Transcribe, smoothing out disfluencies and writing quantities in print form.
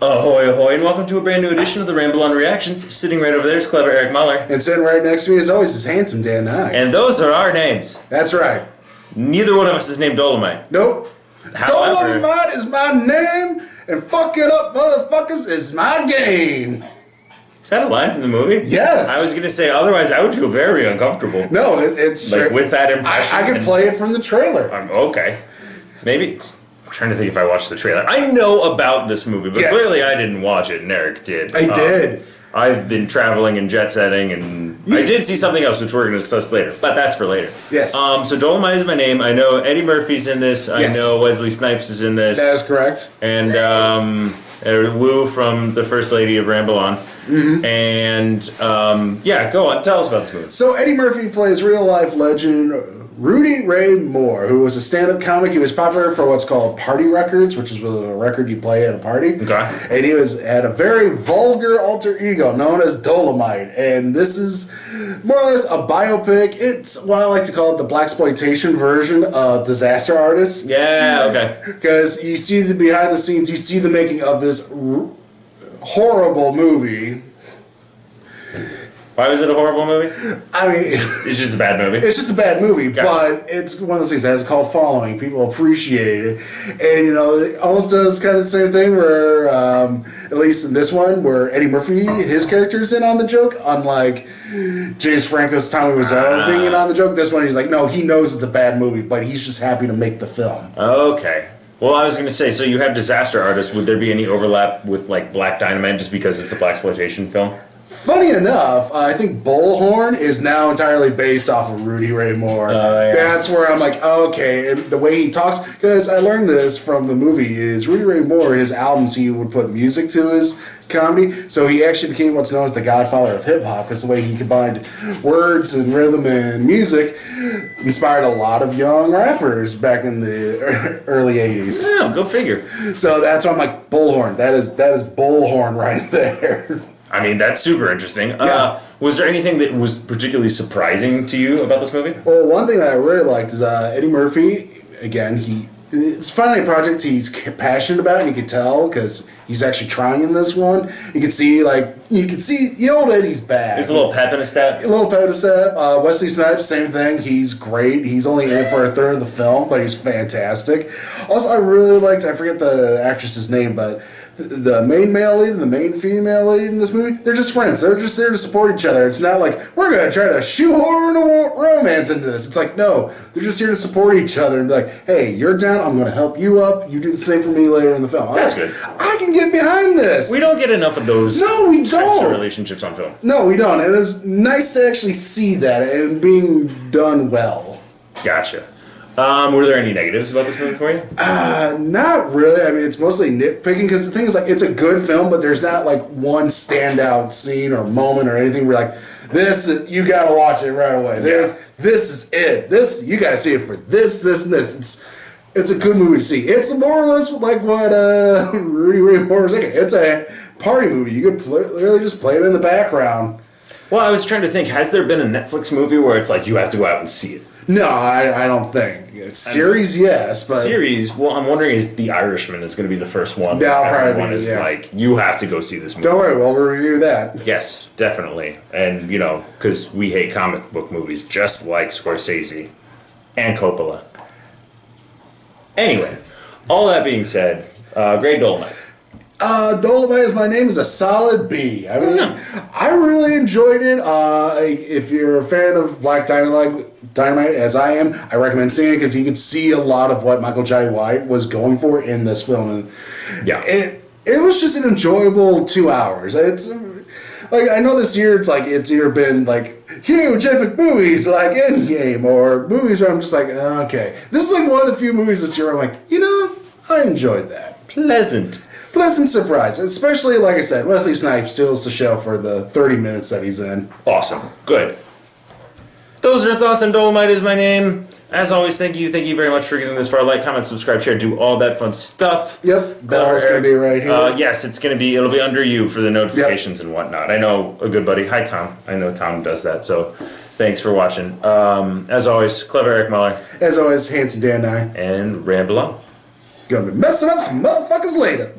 Ahoy, ahoy, and welcome to a brand new edition of the Ramble on Reactions. Sitting right over there is clever Eric Muller. And sitting right next to me, as always, is handsome Dan Nye. And those are our names. That's right. Neither one of us is named Dolemite. Nope. However, Dolemite is my name, and fuck it up, motherfuckers, is my game. Is that a line from the movie? Yes. I was going to say, otherwise I would feel very uncomfortable. No, it's... Like, with that impression. I can play it from the trailer. Okay. Maybe... I'm trying to think if I watched the trailer. I know about this movie, but clearly I didn't watch it, and Eric did. I did. I've been traveling and jet setting, and I did see something else, which we're going to discuss later, but that's for later. Yes. So Dolemite is my name. I know Eddie Murphy's in this. I know Wesley Snipes is in this. That is correct. And Wu from the First Lady of Ramble On. Mm-hmm. And yeah, go on. Tell us about this movie. So Eddie Murphy plays real-life legend Rudy Ray Moore, who was a stand-up comic. He was popular for what's called party records, which is a record you play at a party. Okay. And he had a very vulgar alter ego known as Dolemite. And this is more or less a biopic. It's what I like to call it the blaxploitation version of Disaster Artist. Yeah, okay. Because you see the behind the scenes, you see the making of this horrible movie. Why was it a horrible movie? I mean... It's just a bad movie? It's just a bad movie, Gotcha. but it's one of those things that has a cult following. People appreciate it. And, you know, it almost does kind of the same thing where, at least in this one, where Eddie Murphy, his character's in on the joke, unlike James Franco's Tommy Wiseau being in on the joke. This one, he's like, no, he knows it's a bad movie, but he's just happy to make the film. Okay. Well, I was going to say, so you have Disaster Artist. Would there be any overlap with, like, Black Dynamite just because it's a blaxploitation film? Funny enough, I think Bullhorn is now entirely based off of Rudy Ray Moore. Yeah. That's where I'm like, okay, and the way he talks, because I learned this from the movie, is Rudy Ray Moore, his albums, he would put music to his comedy, so he actually became what's known as the godfather of hip-hop, because the way he combined words and rhythm and music inspired a lot of young rappers back in the early 80s. Yeah, go figure. So that's why I'm like, Bullhorn, that is Bullhorn right there. I mean, that's super interesting. Yeah. Was there anything that was particularly surprising to you about this movie? Well, one thing that I really liked is Eddie Murphy. Again, it's finally a project he's passionate about, and you can tell because he's actually trying in this one. You can see the old Eddie's back. There's a little pep in his step. A little pep in his step. Wesley Snipes, same thing. He's great. He's only in it for a third of the film, but he's fantastic. Also, I really liked, I forget the actress's name, but the main male lead and the main female lead in this movie, they're just friends. They're just there to support each other. It's not like, we're going to try to shoehorn a romance into this. It's like, no, they're just here to support each other and be like, hey, you're down, I'm going to help you up. You do the same for me later in the film. That's good. I can get behind this. We don't get enough of those types of relationships on film. No, we don't. And it's nice to actually see that and being done well. Gotcha. Were there any negatives about this movie for you? Not really. I mean, it's mostly nitpicking because the thing is, like, it's a good film, but there's not like one standout scene or moment or anything where like you gotta watch it right away. This is it. This you gotta see it for this, and this. It's a good movie to see. It's more or less like what Rudy Ray Moore was thinking. It's a party movie. You could literally just play it in the background. Well, I was trying to think, has there been a Netflix movie where it's like you have to go out and see it? No, I don't think. Series, yes, but... Series, well, I'm wondering if The Irishman is going to be the first one. That'll probably everyone is like, you have to go see this movie. Don't worry, we'll review that. Yes, definitely. And, you know, because we hate comic book movies, just like Scorsese and Coppola. Anyway, all that being said, great Dolemite. Dolemite is my name is a solid B. I mean, I really enjoyed it. If you're a fan of Black Dynamite, as I am, I recommend seeing it because you can see a lot of what Michael Jai White was going for in this film. And yeah, it was just an enjoyable 2 hours. It's like, I know this year it's either been like huge epic movies like Endgame or movies where I'm just like, okay, this is like one of the few movies this year where I'm like, you know, I enjoyed that. Pleasant surprise, especially, like I said, Wesley Snipes steals the show for the 30 minutes that he's in. Awesome. Good. Those are thoughts on Dolemite is my name. As always, thank you very much for getting this far. Like, comment, subscribe, share, do all that fun stuff. Yep, bell's going to be right here. Yes, it'll be under you for the notifications and whatnot. I know a good buddy. Hi, Tom. I know Tom does that, so thanks for watching. As always, clever Eric Muller. As always, handsome Dan Nye. And Ramble on. Gonna be messing up some motherfuckers later.